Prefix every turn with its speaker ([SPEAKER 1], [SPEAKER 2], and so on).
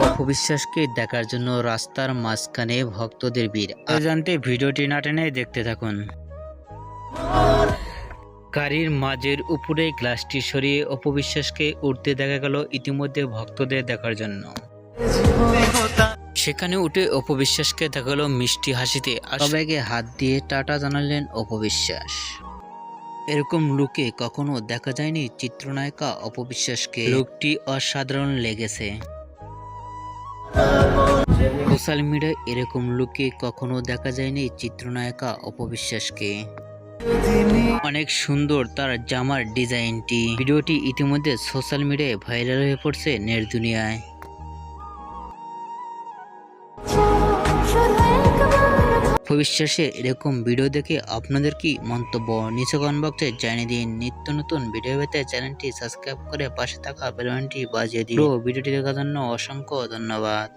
[SPEAKER 1] অপবিশ্বাসকে দেখার জন্য রাস্তার মাঝখানে ভক্তদের ভিড়। আর জানতে ভিডিওটি না টেনে দেখতে থাকুন। গাড়ির মাঝের উপরে গ্লাসটি সরিয়ে অপবিশ্বাসকে উঠতে দেখা গেল ইতিমধ্যে ভক্তদের দেখার জন্য। সেখানে উঠে অপবিশ্বাসকে দেখা গেল মিষ্টি হাসিতে সবাইকে হাত দিয়ে টাটা জানালেন অপবিশ্বাস। এরকম লুকে কখনো দেখা যায়নি চিত্রনায়িকা অপবিশ্বাসকে। লুকটি অসাধারণ লেগেছে। সোশ্যাল মিডিয়ায় এরকম লুকে কখনো দেখা যায়নি চিত্রনায়িকা অপবিশ্বাসকে। অনেক সুন্দর তার জামার ডিজাইনটি। ভিডিওটি ইতিমধ্যে সোশ্যাল মিডিয়ায় ভাইরাল হয়ে পড়ছে নেট দুনিয়ায়। অপবিশ্বাসের এরকম ভিডিও দেখে আপনাদের কি মন্তব্য নিচে কমেন্ট বক্সে জানিয়ে দিন। নিত্য নতুন ভিডিও পেতে চ্যানেলটি সাবস্ক্রাইব করে পাশে থাকা বেল বাটনটি বাজিয়ে দিন। ভিডিওটি দেখার জন্য অসংখ্য ধন্যবাদ।